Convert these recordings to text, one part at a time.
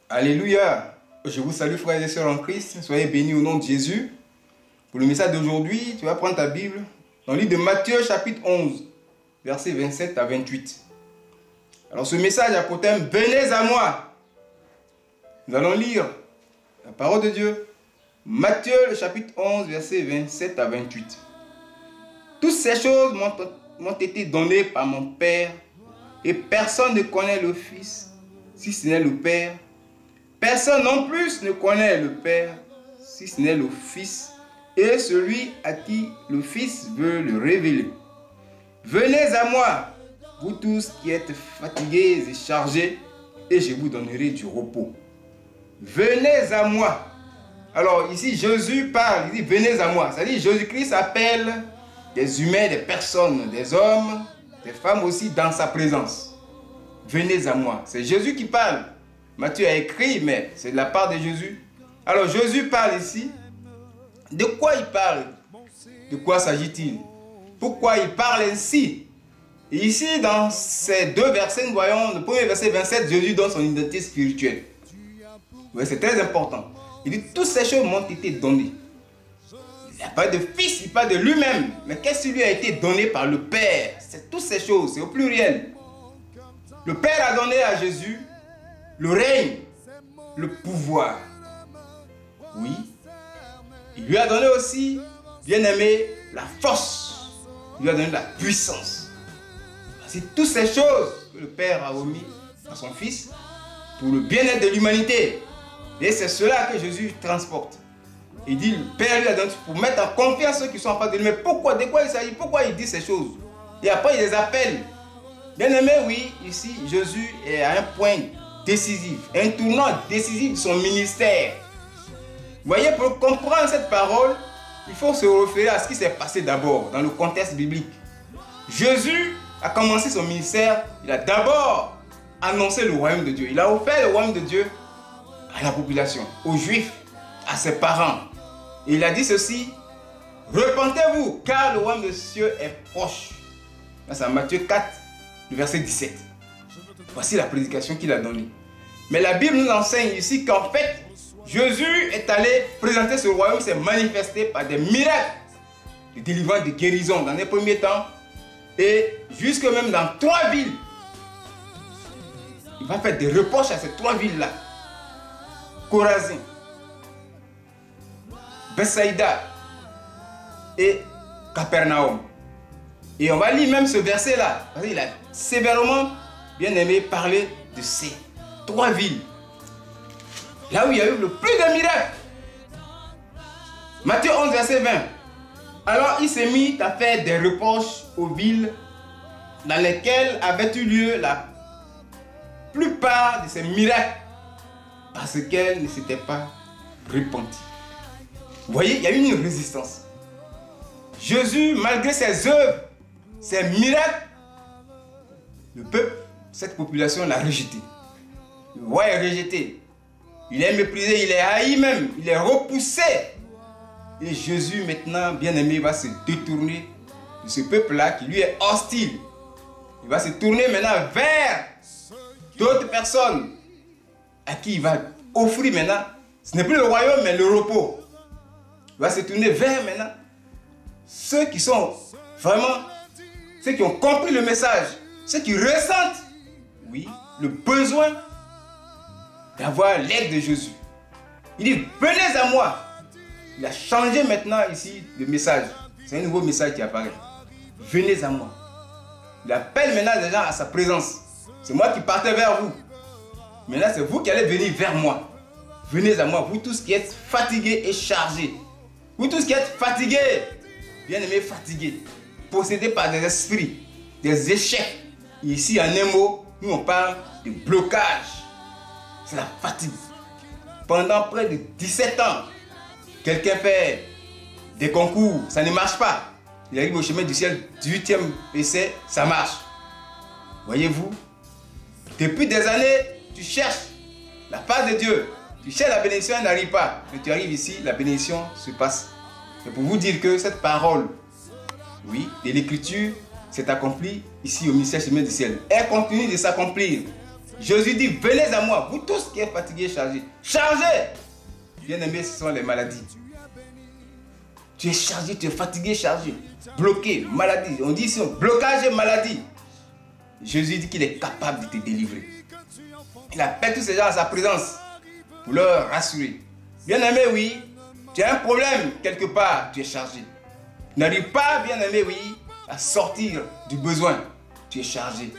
Alléluia. Je vous salue frères et sœurs en Christ. Soyez bénis au nom de Jésus. Pour le message d'aujourd'hui, tu vas prendre ta Bible dans le livre de Matthieu chapitre 11, versets 27 à 28. Alors ce message a pour thème « Venez à moi ». Nous allons lire la parole de Dieu. Matthieu le chapitre 11, versets 27 à 28. Toutes ces choses m'ont été données par mon Père, et personne ne connaît le Fils, si ce n'est le Père. Personne non plus ne connaît le Père, si ce n'est le Fils, et celui à qui le Fils veut le révéler. Venez à moi, vous tous qui êtes fatigués et chargés, et je vous donnerai du repos. Venez à moi. Alors ici, Jésus parle, il dit venez à moi. C'est-à-dire Jésus-Christ appelle des humains, des personnes, des hommes, des femmes aussi dans sa présence. Venez à moi. C'est Jésus qui parle. Matthieu a écrit, mais c'est de la part de Jésus. Alors Jésus parle ici. De quoi il parle? De quoi s'agit-il? Pourquoi il parle ainsi? Et ici, dans ces deux versets, nous voyons le premier verset 27, Jésus donne son identité spirituelle. Oui, c'est très important. Il dit, toutes ces choses m'ont été données. Il n'a pas de fils, il parle de lui-même. Mais qu'est-ce qui lui a été donné par le Père? C'est toutes ces choses, c'est au pluriel. Le Père a donné à Jésus le règne, le pouvoir. Oui. Il lui a donné aussi, bien aimé, la force. Il lui a donné la puissance. C'est toutes ces choses que le Père a remis à son Fils pour le bien-être de l'humanité. Et c'est cela que Jésus transporte. Il dit, le Père lui a donné pour mettre en confiance ceux qui sont en face de lui. Mais pourquoi? De quoi il s'agit? Pourquoi il dit ces choses? Et après, il les appelle. Bien aimé, oui, ici, Jésus est à un point décisif, un tournant décisif de son ministère. Vous voyez, pour comprendre cette parole, il faut se référer à ce qui s'est passé d'abord, dans le contexte biblique. Jésus a commencé son ministère, il a d'abord annoncé le royaume de Dieu. Il a offert le royaume de Dieu à la population, aux Juifs, à ses parents. Et il a dit ceci, repentez-vous, car le royaume des cieux est proche. C'est Matthieu 4, le verset 17. Voici la prédication qu'il a donnée. Mais la Bible nous enseigne ici qu'en fait, Jésus est allé présenter ce royaume, s'est manifesté par des miracles de délivrance, de guérison dans les premiers temps, et jusque même dans 3 villes. Il va faire des reproches à ces 3 villes-là. Chorazin, Bethsaïda et Capernaum. Et on va lire même ce verset-là, parce qu'il a sévèrement, bien aimé, parlé de ces 3 villes. Là où il y a eu le plus de miracles. Matthieu 11, verset 20. Alors il s'est mis à faire des reproches aux villes dans lesquelles avait eu lieu la plupart de ces miracles, parce qu'elles ne s'étaient pas repenties. Vous voyez, il y a eu une résistance. Jésus, malgré ses œuvres, ses miracles, le peuple, cette population l'a rejeté. Le roi est rejeté. Il est méprisé, il est haï même, il est repoussé. Et Jésus maintenant, bien aimé, va se détourner de ce peuple-là qui lui est hostile. Il va se tourner maintenant vers d'autres personnes à qui il va offrir maintenant, ce n'est plus le royaume mais le repos. Il va se tourner vers maintenant ceux qui sont vraiment, ceux qui ont compris le message, ceux qui ressentent, oui, le besoin d'avoir l'aide de Jésus. Il dit, venez à moi. Il a changé maintenant ici le message. C'est un nouveau message qui apparaît. Venez à moi. Il appelle maintenant les gens à sa présence. C'est moi qui partais vers vous. Maintenant, c'est vous qui allez venir vers moi. Venez à moi, vous tous qui êtes fatigués et chargés. Vous tous qui êtes fatigués, bien aimés, fatigués, possédés par des esprits, des échecs. Et ici, en un mot, nous on parle de blocage. C'est la fatigue. Pendant près de 17 ans, quelqu'un fait des concours, ça ne marche pas. Il arrive au chemin du ciel, 18e essai, ça marche. Voyez-vous, depuis des années, tu cherches la face de Dieu. Tu cherches la bénédiction, elle n'arrive pas. Mais tu arrives ici, la bénédiction se passe. C'est pour vous dire que cette parole, oui, de l'écriture s'est accomplie ici au ministère chemin du ciel. Elle continue de s'accomplir. Jésus dit, venez à moi, vous tous qui êtes fatigués et chargés. Chargez! Bien-aimés, ce sont les maladies. Tu es chargé, tu es fatigué, chargé. Bloqué, maladie. On dit ici, blocage et maladie. Jésus dit qu'il est capable de te délivrer. Il appelle tous ces gens à sa présence pour leur rassurer. Bien-aimé, oui, tu as un problème quelque part, tu es chargé. Tu n'arrives pas, bien-aimé, oui, à sortir du besoin. Tu es chargé.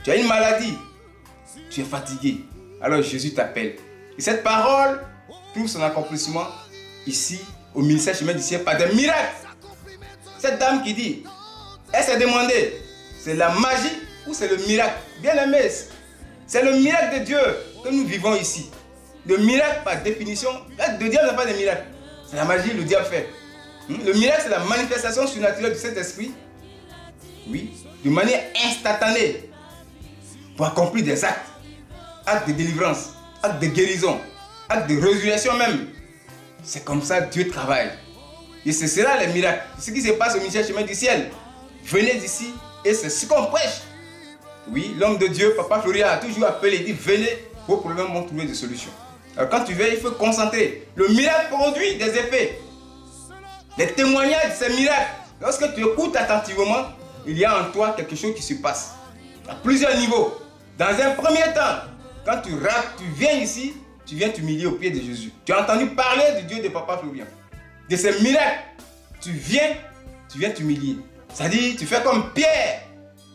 Tu as une maladie, tu es fatigué. Alors Jésus t'appelle. Et cette parole trouve son accomplissement ici, au ministère chemin du ciel, par des miracles. Cette dame qui dit, elle s'est demandé, c'est la magie ou c'est le miracle? Bien-aimé, c'est le miracle de Dieu que nous vivons ici. Le miracle, par définition, le diable n'a pas de miracle. C'est la magie, le diable fait. Le miracle, c'est la manifestation surnaturelle du Saint-Esprit. Oui, de manière instantanée. Pour accomplir des actes. Actes de délivrance, actes de guérison, actes de résurrection même. C'est comme ça que Dieu travaille. Et c'est cela les miracles. Ce qui se passe au ministère chemin du ciel. Venez d'ici et c'est ce qu'on prêche. Oui, l'homme de Dieu, Papa Florian, a toujours appelé, il dit, venez, vos problèmes vont trouver des solutions. Alors quand tu viens, il faut concentrer. Le miracle produit des effets. Les témoignages de ces miracles. Lorsque tu écoutes attentivement, il y a en toi quelque chose qui se passe. À plusieurs niveaux. Dans un premier temps, quand tu viens ici, tu viens t'humilier au pied de Jésus. Tu as entendu parler du Dieu de Papa Florian. De ces miracles. Tu viens t'humilier. C'est-à-dire, tu fais comme Pierre.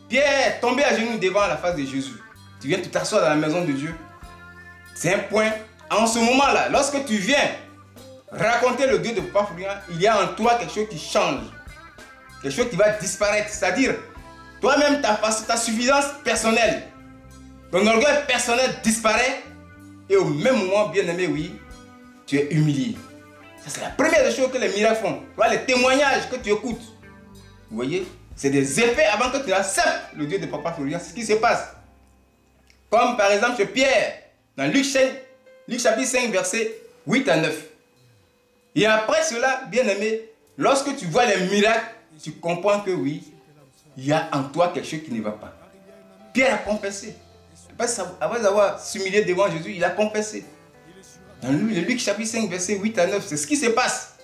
Pierre est tombé à genoux devant la face de Jésus. Tu viens t'asseoir dans la maison de Dieu. C'est un point. En ce moment-là, lorsque tu viens raconter le Dieu de Papa Florian, il y a en toi quelque chose qui change. Quelque chose qui va disparaître. C'est-à-dire, toi-même, ta suffisance personnelle, ton orgueil personnel disparaît. Et au même moment, bien-aimé, oui, tu es humilié. Ça, c'est la première des choses que les miracles font. Tu vois, les témoignages que tu écoutes. Vous voyez, c'est des effets avant que tu acceptes le Dieu de Papa Florian. C'est ce qui se passe. Comme par exemple chez Pierre, dans Luc chapitre 5, versets 8 à 9. Et après cela, bien-aimé, lorsque tu vois les miracles, tu comprends que oui, il y a en toi quelque chose qui ne va pas. Pierre a confessé. Après avoir s'humilié devant Jésus, il a confessé. Dans Luc chapitre 5, versets 8 à 9, c'est ce qui se passe.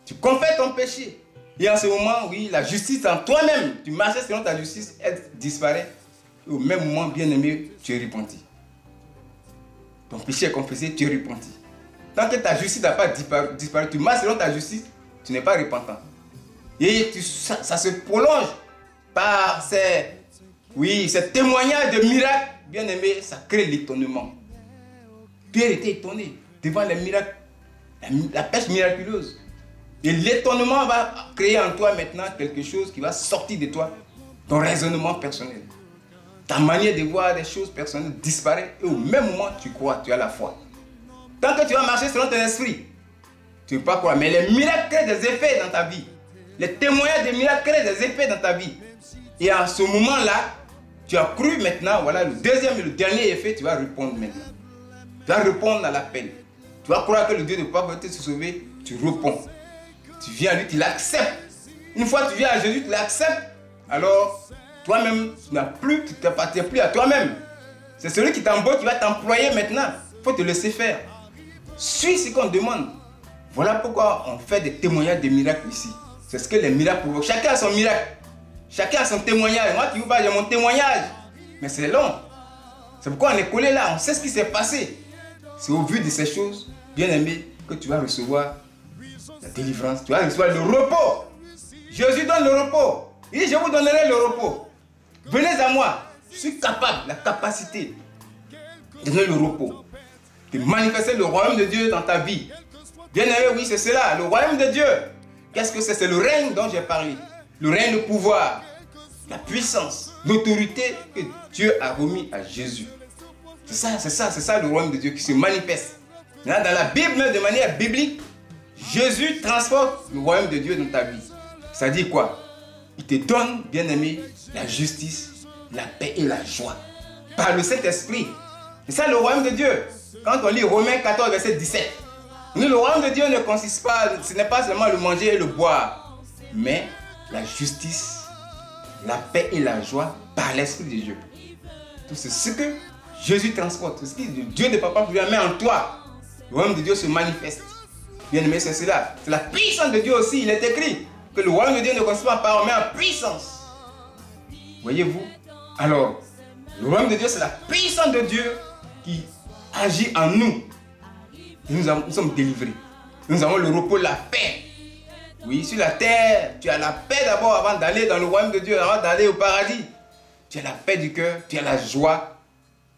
Tu confesses ton péché. Et en ce moment, oui, la justice en toi-même, tu marches selon ta justice, elle disparaît. Et au même moment, bien-aimé, tu es repenti. Ton péché est confessé, tu es repenti. Tant que ta justice n'a pas disparu, tu marches selon ta justice, tu n'es pas repentant. Et ça se prolonge par ces témoignages de miracles. Bien-aimé, ça crée l'étonnement. Pierre était étonné devant les miracles, la pêche miraculeuse. Et l'étonnement va créer en toi maintenant quelque chose qui va sortir de toi, ton raisonnement personnel. Ta manière de voir des choses personnelles disparaît et au même moment tu crois, tu as la foi. Tant que tu vas marcher selon ton esprit, tu ne peux pas croire. Mais les miracles créent des effets dans ta vie. Les témoignages des miracles créent des effets dans ta vie. Et en ce moment-là, tu as cru maintenant, voilà le deuxième et le dernier effet, tu vas répondre maintenant. Tu vas répondre à l'appel. Tu vas croire que le Dieu de Papa va te sauver, tu réponds. Tu viens à lui, tu l'acceptes. Une fois que tu viens à Jésus, tu l'acceptes. Alors, toi-même, tu ne t'appartiens plus à toi-même. C'est celui qui t'embauche qui va t'employer maintenant. Il faut te laisser faire. Suis ce qu'on demande. Voilà pourquoi on fait des témoignages de miracles ici. C'est ce que les miracles provoquent. Chacun a son miracle. Chacun a son témoignage. Moi qui vous parle, j'ai mon témoignage. Mais c'est long. C'est pourquoi on est collé là. On sait ce qui s'est passé. C'est au vu de ces choses, bien aimé, que tu vas recevoir la délivrance. Tu vas recevoir le repos. Jésus donne le repos. Il dit, je vous donnerai le repos. Venez à moi. Je suis capable, la capacité de donner le repos. De manifester le royaume de Dieu dans ta vie. Bien aimé, oui, c'est cela. Le royaume de Dieu. Qu'est-ce que c'est? C'est le règne dont j'ai parlé. Le règne, le pouvoir, la puissance, l'autorité que Dieu a remis à Jésus. C'est ça le royaume de Dieu qui se manifeste. Là, dans la Bible, même de manière biblique, Jésus transforme le royaume de Dieu dans ta vie. Ça dit quoi? Il te donne, bien aimé, la justice, la paix et la joie. Par le Saint-Esprit. C'est ça le royaume de Dieu. Quand on lit Romains 14, verset 17. Le royaume de Dieu ne consiste pas, ce n'est pas seulement le manger et le boire, mais la justice, la paix et la joie par l'Esprit de Dieu. C'est ce que Jésus transporte. Ce qui le Dieu de Papa met en toi. Le royaume de Dieu se manifeste. Bien aimé, c'est cela. C'est la puissance de Dieu aussi. Il est écrit que le royaume de Dieu ne consiste pas en parole, mais en puissance. Voyez-vous? Alors, le royaume de Dieu, c'est la puissance de Dieu qui agit en nous. Et nous sommes délivrés. Nous avons le repos, la paix. Oui, sur la terre, tu as la paix d'abord avant d'aller dans le royaume de Dieu, avant d'aller au paradis. Tu as la paix du cœur, tu as la joie.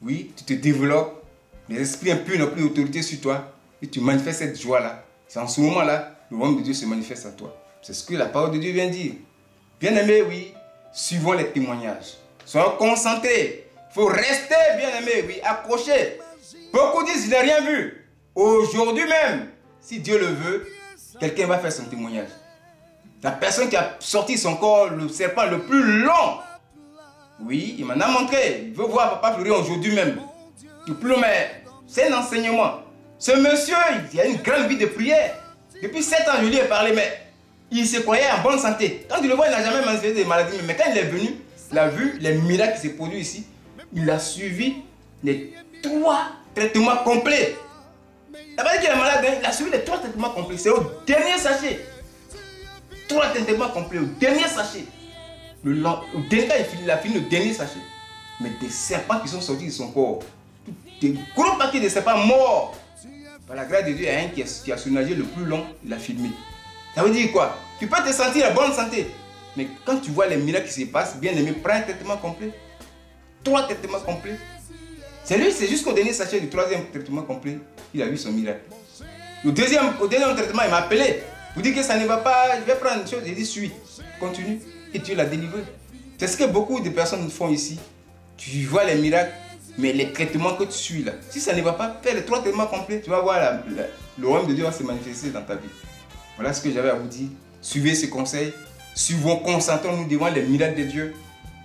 Oui, tu te développes. Les esprits impurs n'ont plus d'autorité sur toi. Et tu manifestes cette joie-là. C'est en ce moment-là, le royaume de Dieu se manifeste à toi. C'est ce que la parole de Dieu vient dire. Bien aimé, oui, suivons les témoignages. Soyons concentrés. Il faut rester, bien aimé, oui, accroché. Beaucoup disent, je n'ai rien vu. Aujourd'hui même, si Dieu le veut, quelqu'un va faire son témoignage. La personne qui a sorti son corps, le serpent le plus long. Oui, il m'en a montré. Il veut voir Papa fleurir aujourd'hui même. Le plus long, mais c'est un enseignement. Ce monsieur, il a une grande vie de prière. Depuis 7 ans, je lui ai parlé, mais il se croyait en bonne santé. Quand tu le vois, il n'a jamais manifesté des maladies. Mais quand il est venu, il a vu les miracles qui se produisent ici. Il a suivi les 3 traitements complets. Il n'a pas dit qu'il est malade, il a suivi les 3 traitements complets. C'est au dernier sachet. 3 traitements complets, au dernier sachet. Au dernier cas, il a fini le dernier sachet. Mais des serpents qui sont sortis de son corps. Des gros paquets de serpents morts. Par la grâce de Dieu, il y a un qui a surnagé le plus long, il a filmé. Ça veut dire quoi? Tu peux te sentir en bonne santé. Mais quand tu vois les miracles qui se passent, bien aimé, prends un traitement complet. 3 traitements complets. C'est lui, c'est jusqu'au dernier sachet du 3e traitement complet, il a vu son miracle. Au deuxième traitement, il m'a appelé. Vous dites que ça ne va pas, je vais prendre une chose. J'ai dit, suis, continue. Et Dieu l'a délivré. C'est ce que beaucoup de personnes font ici. Tu vois les miracles, mais les traitements que tu suis là, si ça ne va pas, fais les 3 traitements complets. Tu vas voir, le royaume de Dieu va se manifester dans ta vie. Voilà ce que j'avais à vous dire. Suivez ce conseil. Suivons, concentrons-nous devant les miracles de Dieu.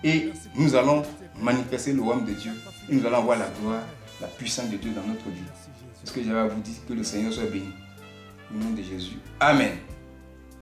Et nous allons manifester le royaume de Dieu. Et nous allons voir la gloire, la puissance de Dieu dans notre vie. C'est ce que j'avais à vous dire. Que le Seigneur soit béni. Au nom de Jésus. Amen.